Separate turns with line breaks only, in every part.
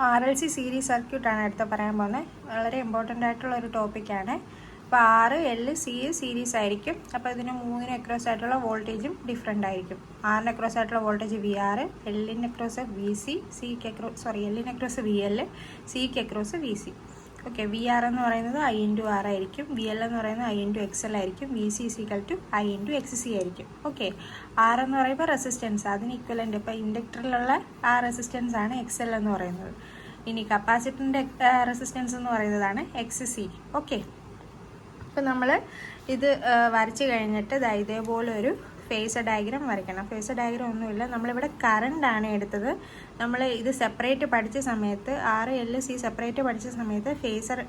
R L C series സർക്യൂട്ടാണ് അടുത്ത പറയാൻ പോകുന്നത്. വളരെ ഇമ്പോർട്ടൻ്റ് ആയിട്ടുള്ള ഒരു ടോപ്പിക്കാണ്. അപ്പോൾ ആർ എൽ സി സീരീസ് ആയിരിക്കും. അപ്പോൾ ഇതിന് മൂന്നിന് അക്രോസ് ആയിട്ടുള്ള വോൾട്ടേജും ഡിഫറെൻ്റ് ആയിരിക്കും. ആറിന് അക്രോസ് ആയിട്ടുള്ള വോൾട്ടേജ് വി ആർ, എല്ലിന് അക്രോസ് വി സി, എല്ലിന് അക്രോസ് വി എൽ, സിക്ക് across V C. Okay, V R എന്ന് പറയുന്നത് ഐ ഇൻറ്റു ആർ ആയിരിക്കും, വി എൽ എന്ന് പറയുന്നത് ഐ ഇൻറ്റു എക്സ് എൽ ആയിരിക്കും, V C equal to I into X C ആയിരിക്കും. ഓക്കെ, ആർ എന്ന് പറയുമ്പോൾ റെസിസ്റ്റൻസ്, അതിന് ഇക്വലൻ്റ്. ഇപ്പോൾ ഇൻഡക്ടറിലുള്ള ആ റെസിസ്റ്റൻസ് ആണ് എക്സ് എൽ എന്ന് പറയുന്നത്. ഇനി കപ്പാസിറ്ററിൻ്റെ റെസിസ്റ്റൻസ് എന്ന് പറയുന്നതാണ് എക്സ് സി. ഓക്കെ, ഇപ്പം നമ്മൾ ഇത് വരച്ച് കഴിഞ്ഞിട്ട് ഇതേപോലെ ഒരു ഫേസർ ഡയഗ്രാം വരയ്ക്കണം. ഫേസർ ഡയഗ്രാം ഒന്നുമില്ല, നമ്മളിവിടെ കറണ്ടാണ് എടുത്തത്. നമ്മൾ ഇത് സെപ്പറേറ്റ് പഠിച്ച സമയത്ത് ആർ എൽ സി സെപ്പറേറ്റ് പഠിച്ച സമയത്ത് ഫേസർ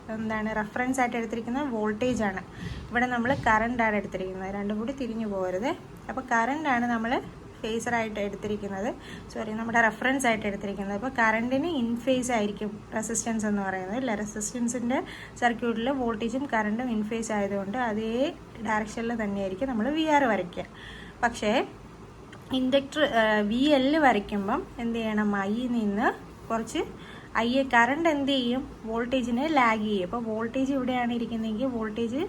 റെഫറൻസ് ആയിട്ട് എടുത്തിരിക്കുന്നത് വോൾട്ടേജ് ആണ്. ഇവിടെ നമ്മൾ കറണ്ടാണ് എടുത്തിരിക്കുന്നത്, രണ്ടും കൂടി തിരിഞ്ഞു പോകരുത്. അപ്പോൾ കറണ്ടാണ് നമ്മൾ ഫേസറായിട്ട് എടുത്തിരിക്കുന്നത്, നമ്മുടെ റെഫറൻസ് ആയിട്ട് എടുത്തിരിക്കുന്നത്. അപ്പോൾ കറണ്ടിന് ഇൻ ഫേസ് ആയിരിക്കും റെസിസ്റ്റൻസ് എന്ന് പറയുന്നത്. ഇല്ല, റെസിസ്റ്റൻസിൻ്റെ സർക്യൂട്ടിൽ വോൾട്ടേജും കറണ്ടും ഇൻ ഫേസ് ആയതുകൊണ്ട് അതേ ഡയറക്ഷനിൽ തന്നെയായിരിക്കും നമ്മൾ വി ആർ വരയ്ക്കുക. പക്ഷേ ഇൻഡക്ടർ വി എൽ വരയ്ക്കുമ്പം എന്ത് ചെയ്യണം, ഐ നിന്ന് കുറച്ച് കറണ്ട് എന്ത് ചെയ്യും, വോൾട്ടേജിനെ ലാഗ് ചെയ്യും. അപ്പോൾ വോൾട്ടേജ് ഇവിടെയാണ് ഇരിക്കുന്നതെങ്കിൽ വോൾട്ടേജ്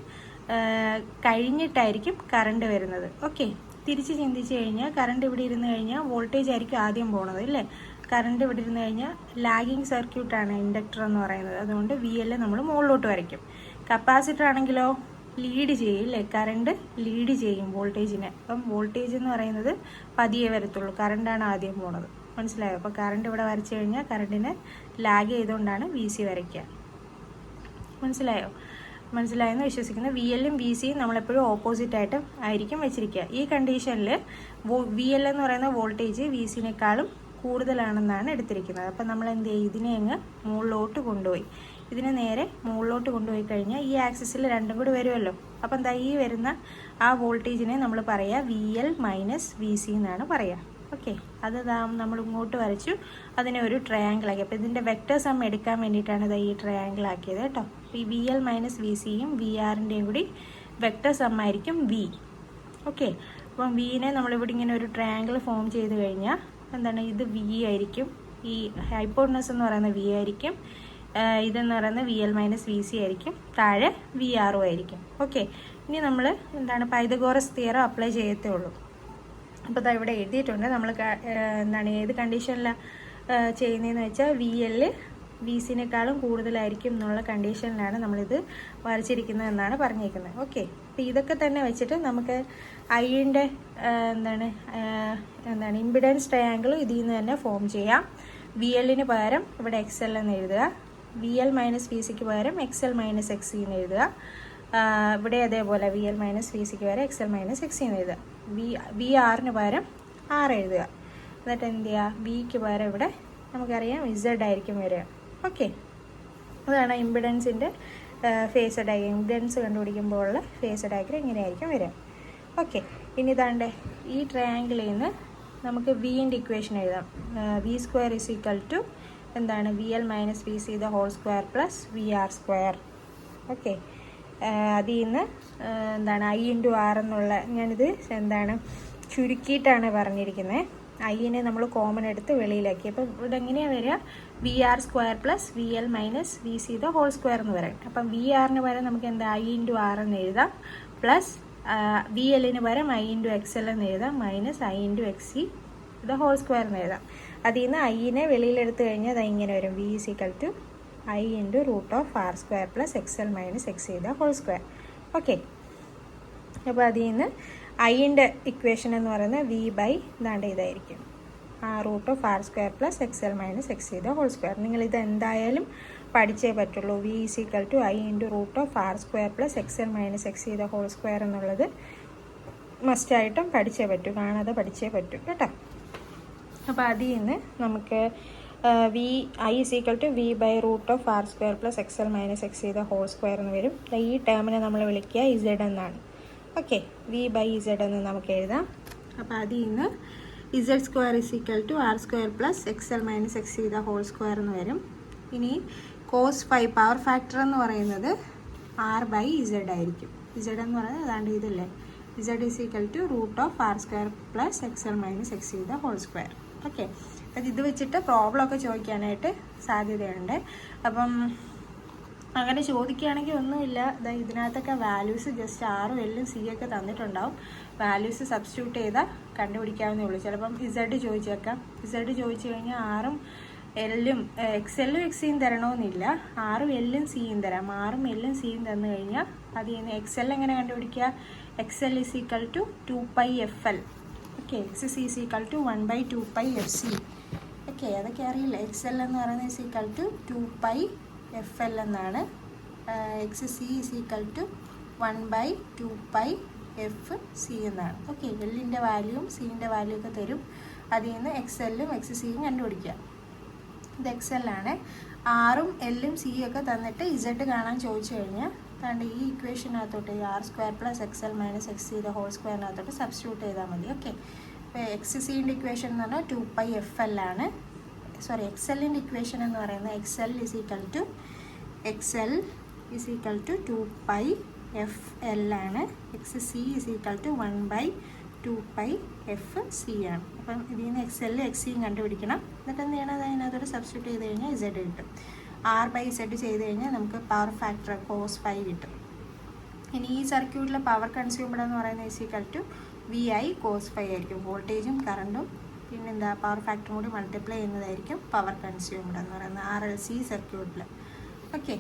കഴിഞ്ഞിട്ടായിരിക്കും കറണ്ട് വരുന്നത്. ഓക്കെ, തിരിച്ച് ചിന്തിച്ച് കഴിഞ്ഞാൽ കറണ്ട് ഇവിടെ ഇരുന്ന് കഴിഞ്ഞാൽ വോൾട്ടേജ് ആയിരിക്കും ആദ്യം പോണത്, അല്ലേ? കറണ്ട് ഇവിടെ ഇരുന്ന് കഴിഞ്ഞാൽ ലാഗിങ് സർക്യൂട്ടാണ് ഇൻഡക്ടർ എന്ന് പറയുന്നത്. അതുകൊണ്ട് വി എൽ നമ്മൾ മുകളിലോട്ട് വരയ്ക്കും. കപ്പാസിറ്റർ ആണെങ്കിലോ ലീഡ് ചെയ്യും, അല്ലേ? കറണ്ട് ലീഡ് ചെയ്യും വോൾട്ടേജിനെ. അപ്പം വോൾട്ടേജ് എന്ന് പറയുന്നത് പതിയെ വരത്തുള്ളൂ, കറണ്ടാണ് ആദ്യം പോണത്. മനസ്സിലായോ? അപ്പോൾ കറണ്ട് ഇവിടെ വരച്ചു കഴിഞ്ഞാൽ കറണ്ടിനെ ലാഗ് ചെയ്തുകൊണ്ടാണ് വി സി വരയ്ക്കുക. മനസ്സിലായെന്ന് വിശ്വസിക്കുന്നു. വി എല്ലും വി സിയും നമ്മളെപ്പോഴും ഓപ്പോസിറ്റ് ആയിട്ട് ആയിരിക്കും വെച്ചിരിക്കുക. ഈ കണ്ടീഷനിൽ വി എൽ എന്ന് പറയുന്ന വോൾട്ടേജ് വി സിനേക്കാളും കൂടുതലാണെന്നാണ് എടുത്തിരിക്കുന്നത്. അപ്പം നമ്മൾ എന്ത് ചെയ്യും, ഇതിനെ അങ്ങ് മുകളിലോട്ട് കൊണ്ടുപോയി. ഇതിനെ നേരെ മുകളിലോട്ട് കൊണ്ടുപോയി കഴിഞ്ഞാൽ ഈ ആക്സിസിൽ രണ്ടും കൂടി വരുമല്ലോ. അപ്പം എന്താ, ഈ വരുന്ന ആ വോൾട്ടേജിനെ നമ്മൾ പറയുക V L minus V C എന്നാണ് പറയുക. ഓക്കെ, അത് നമ്മൾ ഇങ്ങോട്ട് വരച്ചു, അതിനെ ഒരു ട്രയാങ്കിൾ ആക്കി. അപ്പോൾ ഇതിൻ്റെ വെക്ടർ സം എടുക്കാൻ വേണ്ടിയിട്ടാണ് ഈ ട്രയാങ്കിൾ ആക്കിയത് കേട്ടോ. ഈ വി എൽ മൈനസ് വി സിയും വി ആറിൻ്റെയും കൂടി വെക്ടർ സം ആയിരിക്കും വി. ഓക്കെ, അപ്പം വിനെ നമ്മളിവിടെ ഇങ്ങനെ ഒരു ട്രയാങ്കിൾ ഫോം ചെയ്ത് കഴിഞ്ഞാൽ ഇത് വി ആയിരിക്കും. ഈ ഹൈപ്പോട്ടനസ് എന്ന് പറയുന്നത് വി ആയിരിക്കും, ഇതെന്ന് പറയുന്നത് V L minus V C ആയിരിക്കും, താഴെ വി ആറും ആയിരിക്കും. ഓക്കെ, ഇനി നമ്മൾ പൈതഗോറസ് തിയറം അപ്ലൈ ചെയ്യത്തേ ഉള്ളൂ. അപ്പോൾ ഇവിടെ എഴുതിയിട്ടുണ്ട്. നമ്മൾ ഏത് കണ്ടീഷനിലാണ് ചെയ്യുന്നതെന്ന് വെച്ചാൽ വി എൽ വി സിനേക്കാളും കൂടുതലായിരിക്കും എന്നുള്ള കണ്ടീഷനിലാണ് നമ്മളിത് വരച്ചിരിക്കുന്നത് എന്നാണ് പറഞ്ഞിരിക്കുന്നത്. ഓക്കെ, അപ്പോൾ ഇതൊക്കെ തന്നെ വെച്ചിട്ട് നമുക്ക് ഐൻ്റെ ഇമ്പിഡൻസ് ട്രയാങ്കിൾ ഇതിൽ നിന്ന് തന്നെ ഫോം ചെയ്യാം. വി എല്ലിന് പകരം ഇവിടെ എക്സ് എൽ എന്ന് എഴുതുക, വി എൽ മൈനസ് വി സിക്ക് പകരം X L minus X C എന്ന് എഴുതുക. ഇവിടെ അതേപോലെ വി എൽ മൈനസ് വി സിക്ക് പകരം X L minus X C എന്ന് എഴുതുക. വി ആറിന് പകരം ആർ എഴുതുക. എന്നിട്ട് എന്ത് ചെയ്യുക, വിക്ക് പകരം ഇവിടെ നമുക്കറിയാം ഇസഡ് ആയിരിക്കും വരിക. ഓക്കെ, അതാണ് ഇമ്പിഡൻസിൻ്റെ ഫേസർ ഡയഗ്രാം. ഇമ്പിഡൻസ് കണ്ടുപിടിക്കുമ്പോൾ ഉള്ള ഫേസർ ഡയഗ്രാം ഇങ്ങനെയായിരിക്കും വരിക. ഓക്കെ, ഇനി ഇതാണ്ട് ഈ ട്രയാങ്കിളിൽ നിന്ന് നമുക്ക് വിൻ്റെ ഇക്വേഷൻ എഴുതാം. V square is equal to V L minus V C the whole square plus V R square. Okay, അതിൽ നിന്ന് ഐ ഇൻറ്റു ആർ എന്നുള്ള, ഞാനിത് ചുരുക്കിയിട്ടാണ് പറഞ്ഞിരിക്കുന്നത്. ഐനെ നമ്മൾ കോമൺ എടുത്ത് വെളിയിലാക്കി. അപ്പോൾ ഇവിടെ എങ്ങനെയാണ് വരിക, V R square plus V L minus V C the whole square എന്ന് പറയാം. അപ്പം വി ആറിന് പകരം നമുക്ക് ഐ ഇൻറ്റു ആർ എന്ന് എഴുതാം, പ്ലസ് വി എല്ലിന് പകരം ഐ ഇൻറ്റു എക്സ് എൽ എന്ന് എഴുതാം, minus I into X C the whole square എന്ന് എഴുതാം. അതിൽ നിന്ന് ഐനെ വെളിയിലെടുത്ത് കഴിഞ്ഞാൽ അത് ഇങ്ങനെ വരും, V is equal to I into root of R square plus X L minus X C the whole square. Okay, അപ്പോൾ അതിൽ നിന്ന് ഐൻ്റെ ഇക്വേഷൻ എന്ന് പറയുന്നത് വി ബൈ ഇതായിരിക്കും, root of R square plus X L minus X C the whole square. നിങ്ങളിത് എന്തായാലും പഠിച്ചേ പറ്റുള്ളൂ. V is equal to I into root of R square plus X L minus X C the whole square എന്നുള്ളത് മസ്റ്റായിട്ടും പഠിച്ചേ പറ്റൂ, കാണാതെ പഠിച്ചേ പറ്റൂ കേട്ടോ. അപ്പോൾ അതിൽ നിന്ന് നമുക്ക് V I is equal to V by root of R square plus X L minus X C the whole square എന്ന് വരും. ഈ ടേമിനെ നമ്മൾ വിളിക്കുക ഇസഡ് എന്നാണ്. ഓക്കെ, വി ബൈ ഇസഡ് എന്ന് നമുക്ക് എഴുതാം. അപ്പോൾ അതിൽ നിന്ന് Z square is equal to R square plus X L minus X C the whole square എന്ന് വരും. ഇനി കോസ് ഫൈവ് പവർ ഫാക്ടർ എന്ന് പറയുന്നത് ആർ ബൈ ഇസഡ് ആയിരിക്കും. ഇസഡ് എന്ന് പറയുന്നത് ഇതല്ലേ, Z is equal to root of R square plus X L minus X C the whole square. Okay, അത് ഇത് വെച്ചിട്ട് പ്രോബ്ലമൊക്കെ ചോദിക്കാനായിട്ട് സാധ്യതയുണ്ട്. അപ്പം അങ്ങനെ ചോദിക്കുകയാണെങ്കിൽ ഒന്നുമില്ല, ഇതിനകത്തൊക്കെ വാല്യൂസ് ജസ്റ്റ് ആറും എല്ലും സി ഒക്കെ തന്നിട്ടുണ്ടാവും. വാല്യൂസ് സബ്സ്റ്റിറ്റ്യൂട്ട് ചെയ്താൽ കണ്ടുപിടിക്കാവുന്നേ ഉള്ളൂ. ചിലപ്പം ഇസഡ് ചോദിച്ചേക്കാം. ഇസഡ് ചോദിച്ചു കഴിഞ്ഞാൽ ആറും എല്ലും എക്സെല്ലും എക്സിയും തരണമെന്നില്ല, ആറും എല്ലും സിയും തരാം. ആറും എല്ലും സിയും തന്നു കഴിഞ്ഞാൽ അതിൽ നിന്ന് എക്സെൽ എങ്ങനെ കണ്ടുപിടിക്കുക? X L is equal to 2πfl. Okay, X is equal to 1/2πfc. Okay, അതൊക്കെ അറിയില്ല. എക്സെൽ എന്ന് പറയുന്നത് ഇസ് ഈക്വൽ ടു 2πfl എന്നാണ്. X C is equal to 1/2πfc എന്നാണ്. ഓക്കെ, എല്ലിൻ്റെ വാല്യൂവും സിൻ്റെ വാല്യൂ ഒക്കെ തരും. അതിൽ നിന്ന് എക്സെല്ലും എക്സ് സിയും കണ്ടുപിടിക്കുക. ഇത് എക്സെല്ലാണ്. ആറും എല്ലും സിയും ഒക്കെ തന്നിട്ട് ഇസഡ് കാണാൻ ചോദിച്ചു കഴിഞ്ഞാൽ അതുകൊണ്ട് ഈ ഇക്വേഷനകത്തോട്ട് r² + xl - xc ഹോൾ സ്ക്വയറിനകത്തോട്ട് സബ്സ്റ്റിറ്റ്യൂട്ട് ചെയ്താൽ മതി. ഓക്കെ, ഇപ്പോൾ എക്സ് സിൻ്റെ ഇക്വേഷൻ എന്ന് പറഞ്ഞാൽ 2πfl ആണ്. സോറി, എക്സെല്ലിൻ്റെ ഇക്വേഷൻ എന്ന് പറയുന്നത് excel is equal to 2πfl ആണ്. X C is equal to 1/2πfc ആണ്. അപ്പം ഇതിൽ നിന്ന് എക്സെല്ലും എക്സിയും കണ്ടുപിടിക്കണം. എന്നിട്ട് എന്ത് ചെയ്യണം? അതിനകത്തോട്ട് സബ്സ്റ്റിറ്റ്യൂട്ട് ചെയ്ത് കഴിഞ്ഞാൽ ഇസഡ് കിട്ടും. r/z ചെയ്ത് കഴിഞ്ഞാൽ നമുക്ക് പവർ ഫാക്ടർ cos 5 കിട്ടും. ഇനി ഈ സർക്യൂട്ടിലെ പവർ കൺസ്യൂംഡ് എന്ന് പറയുന്നത് is equal to VI cos 5 ആയിരിക്കും. വോൾട്ടേജും കറണ്ടും പിന്നെന്താ പവർ ഫാക്ടറും കൂടി മൾട്ടിപ്ലൈ ചെയ്യുന്നതായിരിക്കും പവർ കൺസ്യൂംഡ് എന്ന് പറയുന്നത് RLC സർക്യൂട്ടിൽ. ഓക്കെ,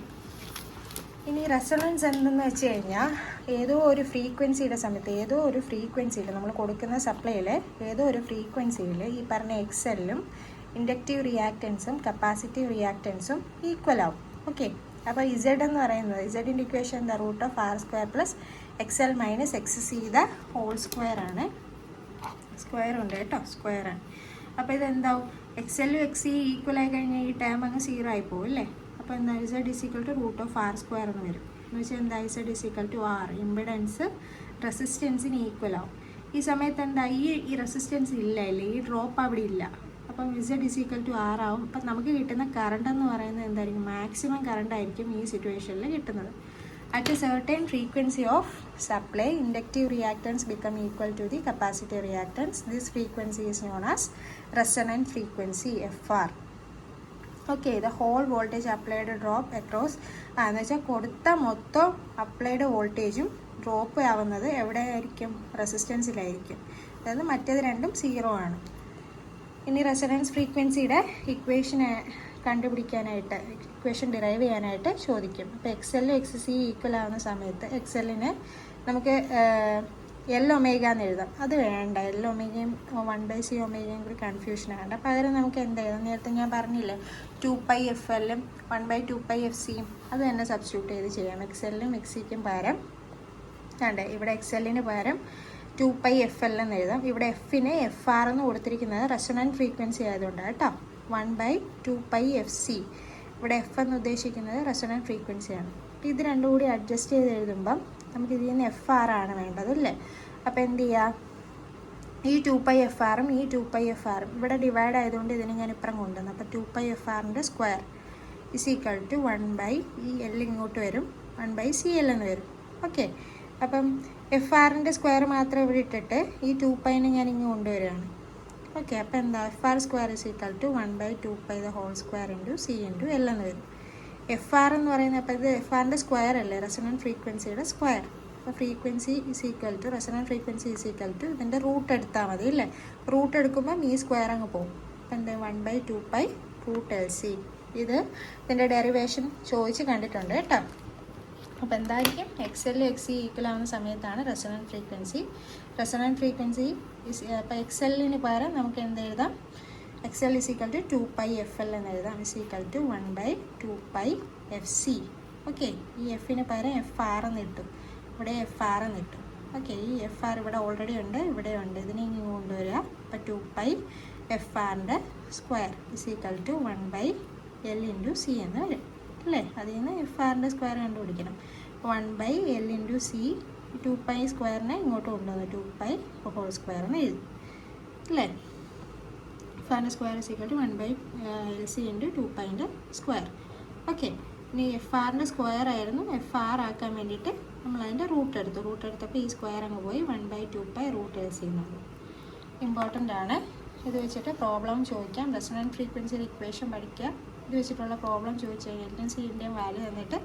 ഇനി റെസൊണൻസ് എന്തെന്ന് വെച്ച് കഴിഞ്ഞാൽ ഏതോ ഒരു ഫ്രീക്വൻസിയുടെ സമയത്ത് നമ്മൾ കൊടുക്കുന്ന സപ്ലൈയിൽ ഏതോ ഒരു ഫ്രീക്വൻസിയിൽ ഈ പറഞ്ഞ എക്സെല്ലും ഇൻഡക്റ്റീവ് റിയാക്റ്റൻസും കപ്പാസിറ്റീവ് റിയാക്റ്റൻസും ഈക്വൽ ആവും. ഓക്കെ, അപ്പോൾ ഇസഡ് എന്ന് പറയുന്നത് ഇസഡിൻ്റെ ഇക്വേഷൻ എന്താ? √r² + xl - xc whole square ആണ്. സ്ക്വയർ ഉണ്ട് കേട്ടോ, സ്ക്വയറാണ്. അപ്പോൾ ഇതെന്താവും? എക്സെല്ലും എക്സി ഈക്വൽ ആയി കഴിഞ്ഞാൽ ഈ ടേം അങ്ങ് 0 ആയി പോകും അല്ലേ? അപ്പോൾ എന്താ? Z is equal to √r² എന്ന് വരും. എന്ന് വെച്ചാൽ എന്താ? Z is equal to r. Impedance റെസിസ്റ്റൻസിന് ഈക്വൽ ആവും. ഈ സമയത്ത് എന്താ? ഈ റെസിസ്റ്റൻസ് ഇല്ല, ഈ ഡ്രോപ്പ് അവിടെ ഇല്ല. അപ്പം Z is equal to r ആവും. അപ്പം നമുക്ക് കിട്ടുന്ന കറണ്ട് എന്ന് പറയുന്നത് എന്തായിരിക്കും? മാക്സിമം കറണ്ട് ആയിരിക്കും ഈ സിറ്റുവേഷനിൽ കിട്ടുന്നത്. At a certain frequency of supply, inductive reactance become equal to the capacitive reactance. This frequency is known as resonant frequency, FR. Okay, the whole voltage applied drop across എന്ന് വെച്ചാൽ കൊടുത്ത മൊത്തം applied വോൾട്ടേജും drop ആവുന്നത് എവിടെയായിരിക്കും? റെസിസ്റ്റൻസിലായിരിക്കും. അതായത് മറ്റേത് രണ്ടും 0 ആണ്. ഇനി റെസൊണൻസ് ഫ്രീക്വൻസിയുടെ ഇക്വേഷൻ കണ്ടുപിടിക്കാനായിട്ട്, ഇക്വേഷൻ ഡിറൈവ് ചെയ്യാനായിട്ട് ചോദിക്കും. അപ്പോൾ എക്സെല്ലും എക്സ് സി ഈക്വൽ ആവുന്ന സമയത്ത് എക്സെല്ലിന് നമുക്ക് എൽ ഒമേഗ എന്ന് എഴുതാം. അത് വേണ്ട, എൽ ഒമേഗയും 1/c ഒമേഗയും കൂടി കൺഫ്യൂഷൻ ആകണ്ട. പകരം നമുക്ക് എന്ത് എഴുതാം? നേരത്തെ ഞാൻ പറഞ്ഞില്ലേ 2πfl 1/2πfcയും അത് തന്നെ സബ്സ്റ്റിറ്റ്യൂട്ട് ചെയ്ത് ചെയ്യാം. എക്സെല്ലും എക്സിക്കും പകരം വേണ്ടേ, ഇവിടെ എക്സെല്ലിന് പകരം 2πfl എന്ന് എഴുതാം. ഇവിടെ എഫിന് FR എന്ന് കൊടുത്തിരിക്കുന്നത് റെസൊണൻറ്റ് ഫ്രീക്വൻസി ആയതുകൊണ്ടാണ് കേട്ടോ. 1/2πfc. ഇവിടെ എഫ് എന്ന് ഉദ്ദേശിക്കുന്നത് റെസൊണൻറ്റ് ഫ്രീക്വൻസിയാണ്. അപ്പോൾ ഇത് രണ്ടും കൂടി അഡ്ജസ്റ്റ് ചെയ്ത് എഴുതുമ്പം നമുക്ക് ഇതിൽ നിന്ന് FR ആണ് വേണ്ടത് അല്ലേ? അപ്പോൾ എന്ത് ചെയ്യുക? ഈ 2πfrഉം ഈ 2πfrഉം ഇവിടെ ഡിവൈഡ് ആയതുകൊണ്ട് ഇതിനെ ഞാൻ ഇപ്പുറം കൊണ്ടുവന്നു. അപ്പോൾ 2πfrൻ്റെ സ്ക്വയർ ഇസ് ഈക്വൽ ടു 1/ ഈ എൽ ഇങ്ങോട്ട് വരും, 1/CL എന്ന് വരും. ഓക്കെ, അപ്പം FRൻ്റെ സ്ക്വയർ മാത്രം ഇവിടെ ഇട്ടിട്ട് ഈ 2πനെ ഞാൻ ഇങ്ങ് കൊണ്ടുവരികയാണ്. ഓക്കെ, അപ്പോൾ എന്താ? FR² is equal to 1/2π whole square into C into L എന്ന് വരും. FR എന്ന് പറയുന്നത് അപ്പോൾ ഇത് FRൻ്റെ സ്ക്വയർ അല്ലേ, റെസൊണൻറ്റ് ഫ്രീക്വൻസിയുടെ സ്ക്വയർ. അപ്പോൾ frequency is equal to resonant frequency is equal to ഇതിൻ്റെ റൂട്ട് എടുത്താൽ മതി അല്ലേ? റൂട്ട് എടുക്കുമ്പോൾ ഈ സ്ക്വയർ അങ്ങ് പോകും. അപ്പോൾ എന്താ? 1/2π √LC. ഇത് ഇതിൻ്റെ ഡെറിവേഷൻ ചോദിച്ച് കണ്ടിട്ടുണ്ട് കേട്ടോ. അപ്പോൾ എന്തായിരിക്കും? എക്സെല്ലും എക്സി ഈക്വൽ ആവുന്ന സമയത്താണ് റെസൊണൻറ്റ് ഫ്രീക്വൻസി. റെസൊണൻറ്റ് ഫ്രീക്വൻസി അപ്പോൾ എക്സെല്ലിന് പകരം നമുക്ക് എന്ത് എഴുതാം? Excel is equal to 2πfl എന്ന് എഴുതാം. Is equal to 1/2πfc. Okay, ഈ എഫിന് പകരം FR എന്ന് കിട്ടും, ഇവിടെ FR എന്ന് കിട്ടും. ഓക്കെ, ഈ FR ഇവിടെ ഓൾറെഡി ഉണ്ട്, ഇവിടെ ഉണ്ട്, ഇതിനെ ഇങ്ങനെ കൊണ്ടുവരിക. അപ്പോൾ 2πfrൻ്റെ square is equal to 1/L into C എന്ന് വരും അല്ലേ? അതിൽ നിന്ന് FRൻ്റെ സ്ക്വയർ കണ്ടുപിടിക്കണം. 1/L into C. 2π സ്ക്വയറിനെ ഇങ്ങോട്ട് കൊണ്ടുവന്നു 2π ഹോൾ സ്ക്വയർ എന്ന് എഴുതി അല്ലേ? FRൻ്റെ square is equal to 1/LC into 2πൻ്റെ സ്ക്വയർ. ഓക്കെ, ഇനി FRൻ്റെ സ്ക്വയർ ആയിരുന്നു, FR ആക്കാൻ വേണ്ടിയിട്ട് നമ്മളതിൻ്റെ റൂട്ട് എടുത്തപ്പോൾ ഈ സ്ക്വയർ അങ്ങ് പോയി 1/2π √LC എന്നുള്ളത്. ഇമ്പോർട്ടൻ്റ് ആണ്. ഇത് വെച്ചിട്ട് പ്രോബ്ലം ചോദിക്കാം. റെസൊണൻറ്റ് ഫ്രീക്വൻസിയുടെ ഇക്വേഷൻ പഠിക്കുക. ഇത് വെച്ചിട്ടുള്ള പ്രോബ്ലം ചോദിച്ചു കഴിഞ്ഞാൽ എല്ലിൻ്റെയും സീൻ്റെയും വാല്യൂ തന്നിട്ട്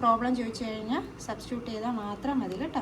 പ്രോബ്ലം ചോദിച്ചു കഴിഞ്ഞാൽ സബ്സ്റ്റിറ്റ്യൂട്ട് ചെയ്താൽ മാത്രം മതി കേട്ടോ.